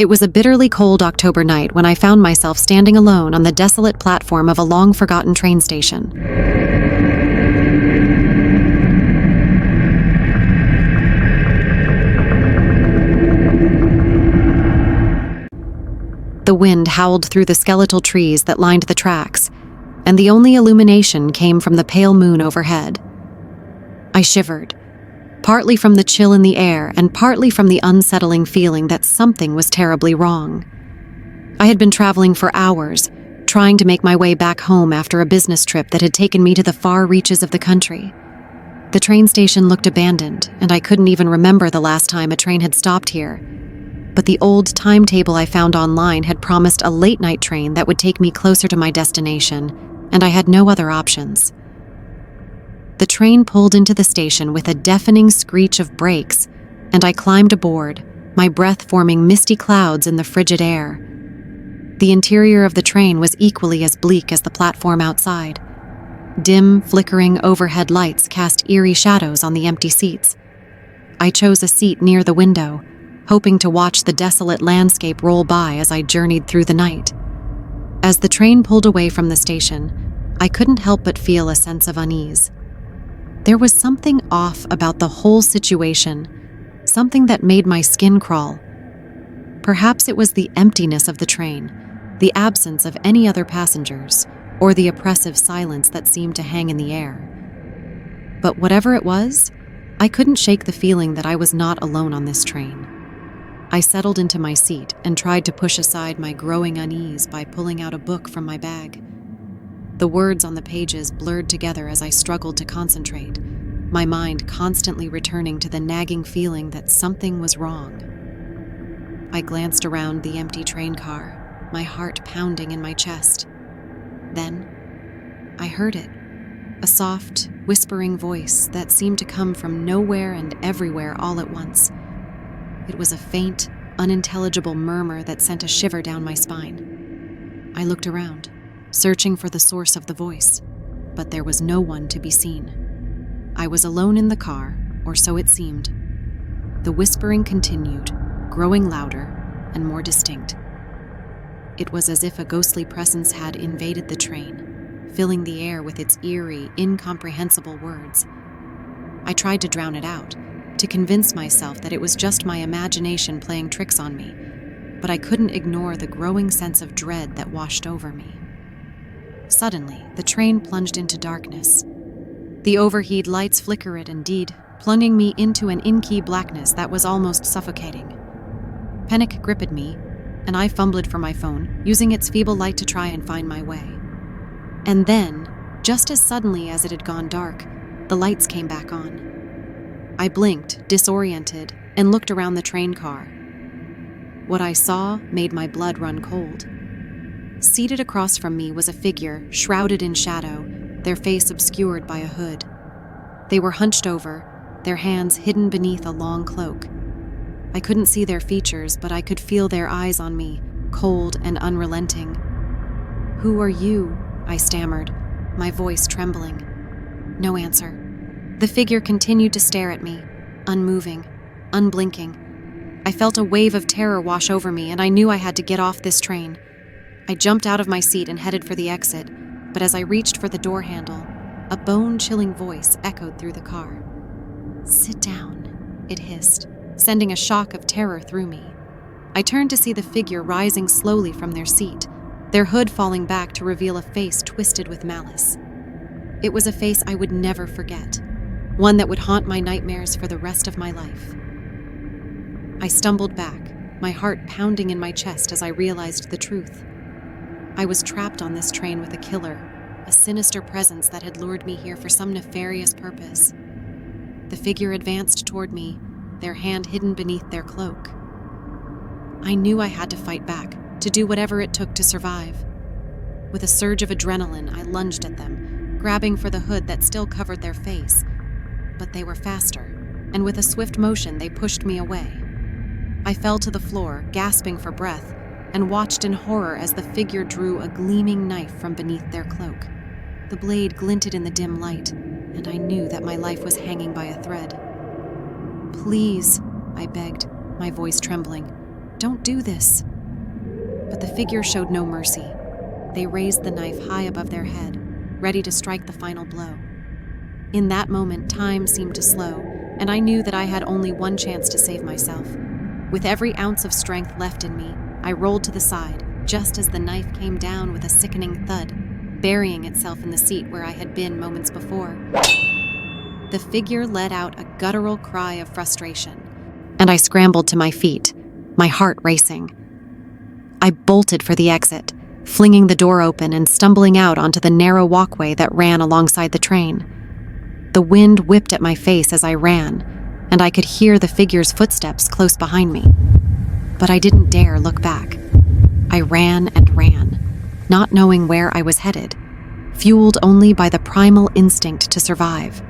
It was a bitterly cold October night when I found myself standing alone on the desolate platform of a long-forgotten train station. The wind howled through the skeletal trees that lined the tracks, and the only illumination came from the pale moon overhead. I shivered, partly from the chill in the air and partly from the unsettling feeling that something was terribly wrong. I had been traveling for hours, trying to make my way back home after a business trip that had taken me to the far reaches of the country. The train station looked abandoned, and I couldn't even remember the last time a train had stopped here. But the old timetable I found online had promised a late-night train that would take me closer to my destination, and I had no other options. The train pulled into the station with a deafening screech of brakes, and I climbed aboard, my breath forming misty clouds in the frigid air. The interior of the train was equally as bleak as the platform outside. Dim, flickering overhead lights cast eerie shadows on the empty seats. I chose a seat near the window, hoping to watch the desolate landscape roll by as I journeyed through the night. As the train pulled away from the station, I couldn't help but feel a sense of unease. There was something off about the whole situation, something that made my skin crawl. Perhaps it was the emptiness of the train, the absence of any other passengers, or the oppressive silence that seemed to hang in the air. But whatever it was, I couldn't shake the feeling that I was not alone on this train. I settled into my seat and tried to push aside my growing unease by pulling out a book from my bag. The words on the pages blurred together as I struggled to concentrate, my mind constantly returning to the nagging feeling that something was wrong. I glanced around the empty train car, my heart pounding in my chest. Then, I heard it, a soft, whispering voice that seemed to come from nowhere and everywhere all at once. It was a faint, unintelligible murmur that sent a shiver down my spine. I looked around, searching for the source of the voice, but there was no one to be seen. I was alone in the car, or so it seemed. The whispering continued, growing louder and more distinct. It was as if a ghostly presence had invaded the train, filling the air with its eerie, incomprehensible words. I tried to drown it out, to convince myself that it was just my imagination playing tricks on me, but I couldn't ignore the growing sense of dread that washed over me. Suddenly, the train plunged into darkness. The overhead lights flickered indeed, plunging me into an inky blackness that was almost suffocating. Panic gripped me, and I fumbled for my phone, using its feeble light to try and find my way. And then, just as suddenly as it had gone dark, the lights came back on. I blinked, disoriented, and looked around the train car. What I saw made my blood run cold. Seated across from me was a figure, shrouded in shadow, their face obscured by a hood. They were hunched over, their hands hidden beneath a long cloak. I couldn't see their features, but I could feel their eyes on me, cold and unrelenting. "Who are you?" I stammered, my voice trembling. No answer. The figure continued to stare at me, unmoving, unblinking. I felt a wave of terror wash over me, and I knew I had to get off this train. I jumped out of my seat and headed for the exit, but as I reached for the door handle, a bone-chilling voice echoed through the car. "Sit down," it hissed, sending a shock of terror through me. I turned to see the figure rising slowly from their seat, their hood falling back to reveal a face twisted with malice. It was a face I would never forget, one that would haunt my nightmares for the rest of my life. I stumbled back, my heart pounding in my chest as I realized the truth. I was trapped on this train with a killer, a sinister presence that had lured me here for some nefarious purpose. The figure advanced toward me, their hand hidden beneath their cloak. I knew I had to fight back, to do whatever it took to survive. With a surge of adrenaline, I lunged at them, grabbing for the hood that still covered their face. But they were faster, and with a swift motion, they pushed me away. I fell to the floor, gasping for breath, and watched in horror as the figure drew a gleaming knife from beneath their cloak. The blade glinted in the dim light, and I knew that my life was hanging by a thread. "Please," I begged, my voice trembling, Don't do this." But the figure showed no mercy. They raised the knife high above their head, ready to strike the final blow. In that moment, time seemed to slow, and I knew that I had only one chance to save myself. With every ounce of strength left in me, I rolled to the side, just as the knife came down with a sickening thud, burying itself in the seat where I had been moments before. The figure let out a guttural cry of frustration, and I scrambled to my feet, my heart racing. I bolted for the exit, flinging the door open and stumbling out onto the narrow walkway that ran alongside the train. The wind whipped at my face as I ran, and I could hear the figure's footsteps close behind me. But I didn't dare look back. I ran and ran, not knowing where I was headed, fueled only by the primal instinct to survive.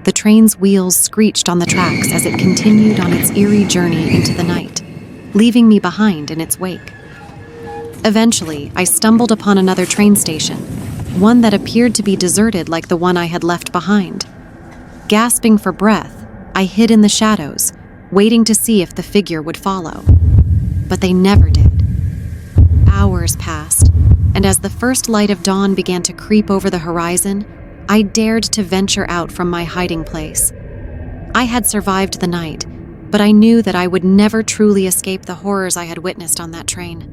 The train's wheels screeched on the tracks as it continued on its eerie journey into the night, leaving me behind in its wake. Eventually, I stumbled upon another train station, one that appeared to be deserted like the one I had left behind. Gasping for breath, I hid in the shadows, waiting to see if the figure would follow. But they never did. Hours passed, and as the first light of dawn began to creep over the horizon, I dared to venture out from my hiding place. I had survived the night, but I knew that I would never truly escape the horrors I had witnessed on that train.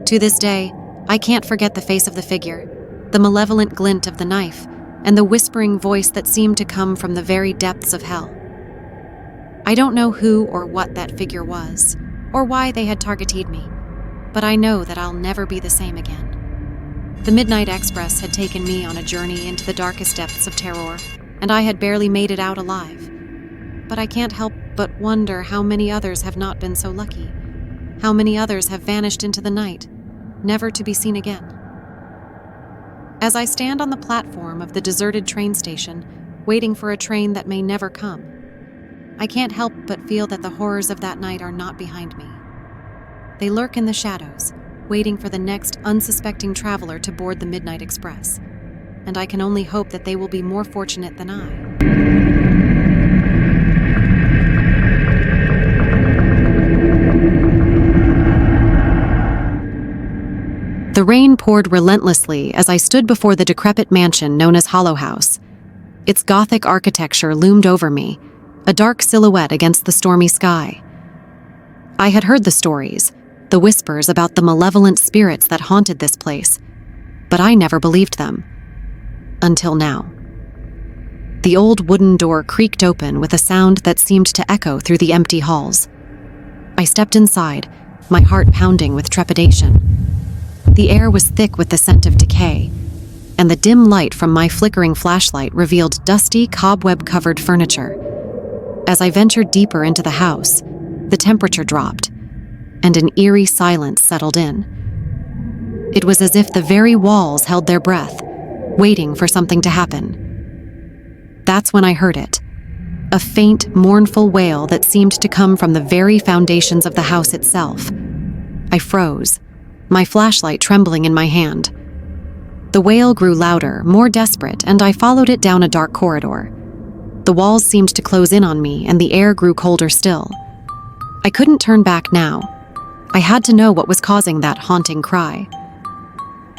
To this day, I can't forget the face of the figure, the malevolent glint of the knife, and the whispering voice that seemed to come from the very depths of hell. I don't know who or what that figure was, or why they had targeted me, but I know that I'll never be the same again. The Midnight Express had taken me on a journey into the darkest depths of terror, and I had barely made it out alive. But I can't help but wonder how many others have not been so lucky, how many others have vanished into the night, never to be seen again. As I stand on the platform of the deserted train station, waiting for a train that may never come, I can't help but feel that the horrors of that night are not behind me. They lurk in the shadows, waiting for the next unsuspecting traveler to board the Midnight Express, and I can only hope that they will be more fortunate than I. The rain poured relentlessly as I stood before the decrepit mansion known as Hollow House. Its Gothic architecture loomed over me, a dark silhouette against the stormy sky. I had heard the stories, the whispers about the malevolent spirits that haunted this place, but I never believed them. Until now. The old wooden door creaked open with a sound that seemed to echo through the empty halls. I stepped inside, my heart pounding with trepidation. The air was thick with the scent of decay, and the dim light from my flickering flashlight revealed dusty, cobweb-covered furniture. As I ventured deeper into the house, the temperature dropped, and an eerie silence settled in. It was as if the very walls held their breath, waiting for something to happen. That's when I heard it, a faint, mournful wail that seemed to come from the very foundations of the house itself. I froze, my flashlight trembling in my hand. The wail grew louder, more desperate, and I followed it down a dark corridor. The walls seemed to close in on me, and the air grew colder still. I couldn't turn back now. I had to know what was causing that haunting cry.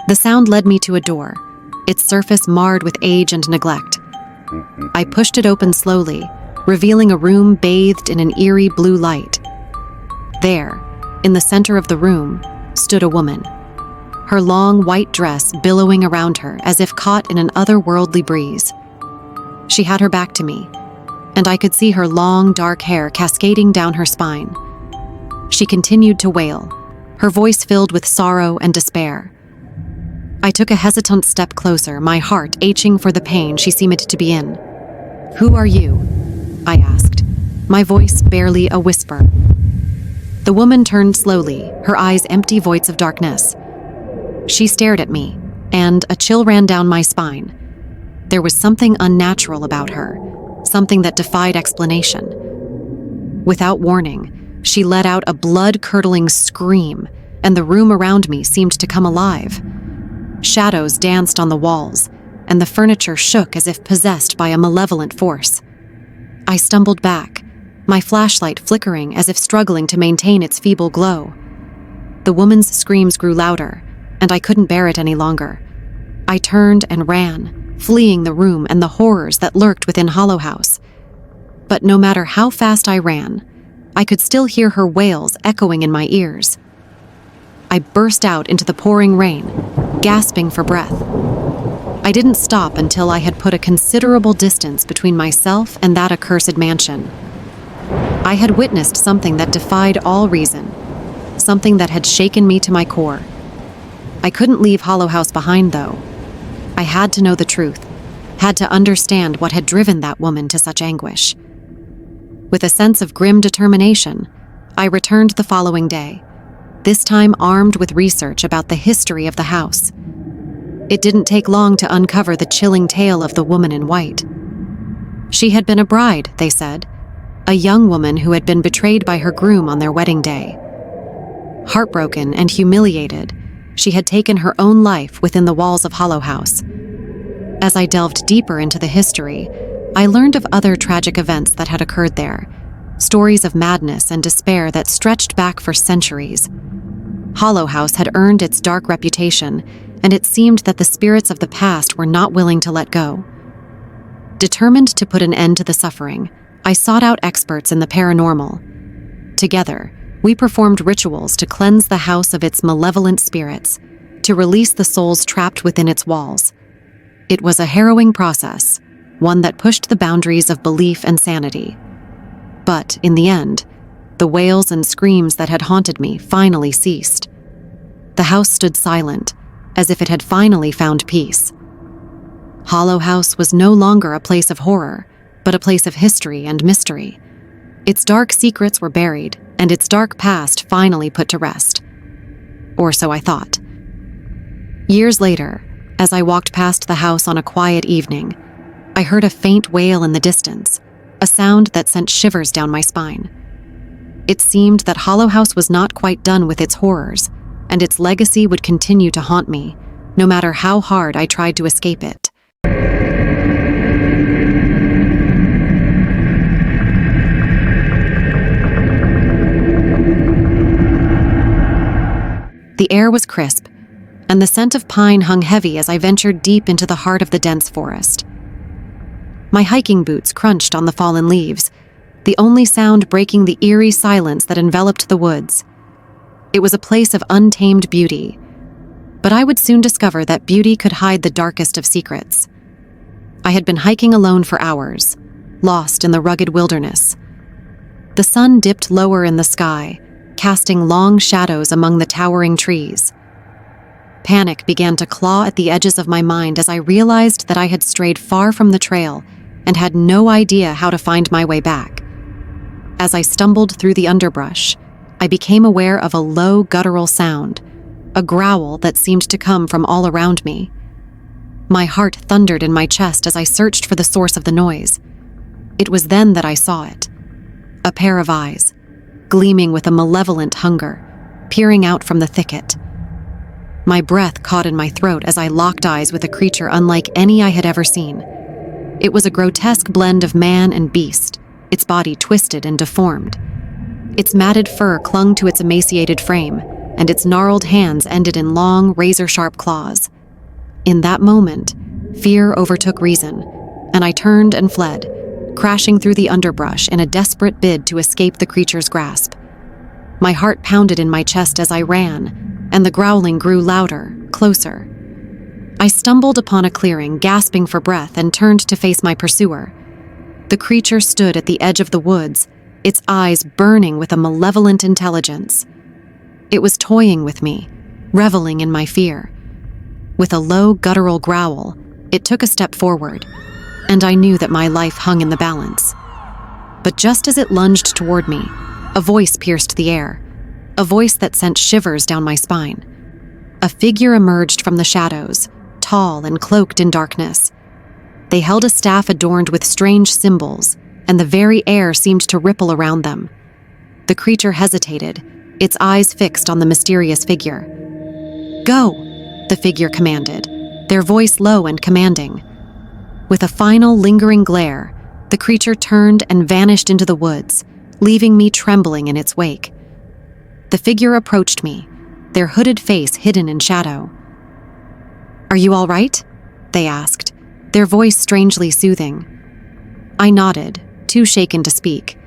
The sound led me to a door, its surface marred with age and neglect. I pushed it open slowly, revealing a room bathed in an eerie blue light. There, in the center of the room, stood a woman, her long white dress billowing around her as if caught in an otherworldly breeze. She had her back to me, and I could see her long, dark hair cascading down her spine. She continued to wail, her voice filled with sorrow and despair. I took a hesitant step closer, my heart aching for the pain she seemed to be in. "Who are you?" I asked, my voice barely a whisper. The woman turned slowly, her eyes empty voids of darkness. She stared at me, and a chill ran down my spine. There was something unnatural about her, something that defied explanation. Without warning, she let out a blood-curdling scream, and the room around me seemed to come alive. Shadows danced on the walls, and the furniture shook as if possessed by a malevolent force. I stumbled back, my flashlight flickering as if struggling to maintain its feeble glow. The woman's screams grew louder, and I couldn't bear it any longer. I turned and ran, fleeing the room and the horrors that lurked within Hollow House. But no matter how fast I ran, I could still hear her wails echoing in my ears. I burst out into the pouring rain, gasping for breath. I didn't stop until I had put a considerable distance between myself and that accursed mansion. I had witnessed something that defied all reason, something that had shaken me to my core. I couldn't leave Hollow House behind, though. I had to know the truth, had to understand what had driven that woman to such anguish. With a sense of grim determination, I returned the following day, this time armed with research about the history of the house. It didn't take long to uncover the chilling tale of the woman in white. She had been a bride, they said, a young woman who had been betrayed by her groom on their wedding day. Heartbroken and humiliated, she had taken her own life within the walls of Hollow House. As I delved deeper into the history, I learned of other tragic events that had occurred there, stories of madness and despair that stretched back for centuries. Hollow House had earned its dark reputation, and it seemed that the spirits of the past were not willing to let go. Determined to put an end to the suffering, I sought out experts in the paranormal. Together, we performed rituals to cleanse the house of its malevolent spirits, to release the souls trapped within its walls. It was a harrowing process, one that pushed the boundaries of belief and sanity. But, in the end, the wails and screams that had haunted me finally ceased. The house stood silent, as if it had finally found peace. Hollow House was no longer a place of horror, but a place of history and mystery. Its dark secrets were buried, and its dark past finally put to rest. Or so I thought. Years later, as I walked past the house on a quiet evening, I heard a faint wail in the distance, a sound that sent shivers down my spine. It seemed that Hollow House was not quite done with its horrors, and its legacy would continue to haunt me, no matter how hard I tried to escape it. The air was crisp, and the scent of pine hung heavy as I ventured deep into the heart of the dense forest. My hiking boots crunched on the fallen leaves, the only sound breaking the eerie silence that enveloped the woods. It was a place of untamed beauty, but I would soon discover that beauty could hide the darkest of secrets. I had been hiking alone for hours, lost in the rugged wilderness. The sun dipped lower in the sky, casting long shadows among the towering trees. Panic began to claw at the edges of my mind as I realized that I had strayed far from the trail and had no idea how to find my way back. As I stumbled through the underbrush, I became aware of a low guttural sound, a growl that seemed to come from all around me. My heart thundered in my chest as I searched for the source of the noise. It was then that I saw it. A pair of eyes, gleaming with a malevolent hunger, peering out from the thicket. My breath caught in my throat as I locked eyes with a creature unlike any I had ever seen. It was a grotesque blend of man and beast, its body twisted and deformed. Its matted fur clung to its emaciated frame, and its gnarled hands ended in long, razor-sharp claws. In that moment, fear overtook reason, and I turned and fled, crashing through the underbrush in a desperate bid to escape the creature's grasp. My heart pounded in my chest as I ran, and the growling grew louder, closer. I stumbled upon a clearing, gasping for breath, and turned to face my pursuer. The creature stood at the edge of the woods, its eyes burning with a malevolent intelligence. It was toying with me, reveling in my fear. With a low, guttural growl, it took a step forward, and I knew that my life hung in the balance. But just as it lunged toward me, a voice pierced the air, a voice that sent shivers down my spine. A figure emerged from the shadows, tall and cloaked in darkness. They held a staff adorned with strange symbols, and the very air seemed to ripple around them. The creature hesitated, its eyes fixed on the mysterious figure. "Go," the figure commanded, their voice low and commanding. With a final lingering glare, the creature turned and vanished into the woods, leaving me trembling in its wake. The figure approached me, their hooded face hidden in shadow. "Are you all right?" they asked, their voice strangely soothing. I nodded, too shaken to speak.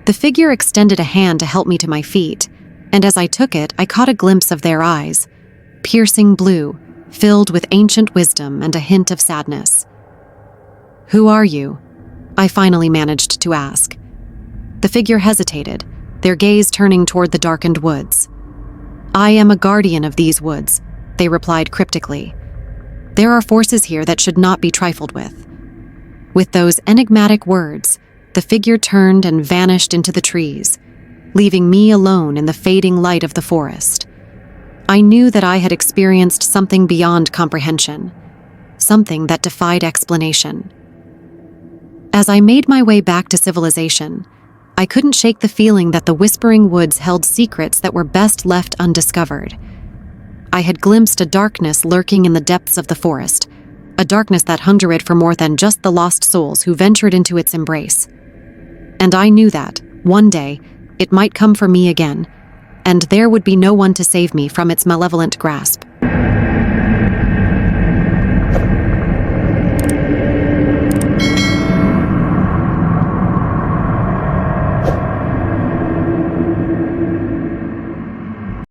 The figure extended a hand to help me to my feet, and as I took it, I caught a glimpse of their eyes, piercing blue, filled with ancient wisdom and a hint of sadness. "Who are you?" I finally managed to ask. The figure hesitated, their gaze turning toward the darkened woods. "I am a guardian of these woods," they replied cryptically. "There are forces here that should not be trifled with." With those enigmatic words, the figure turned and vanished into the trees, leaving me alone in the fading light of the forest. I knew that I had experienced something beyond comprehension, something that defied explanation. As I made my way back to civilization, I couldn't shake the feeling that the Whispering Woods held secrets that were best left undiscovered. I had glimpsed a darkness lurking in the depths of the forest, a darkness that hungered for more than just the lost souls who ventured into its embrace. And I knew that, one day, it might come for me again, and there would be no one to save me from its malevolent grasp.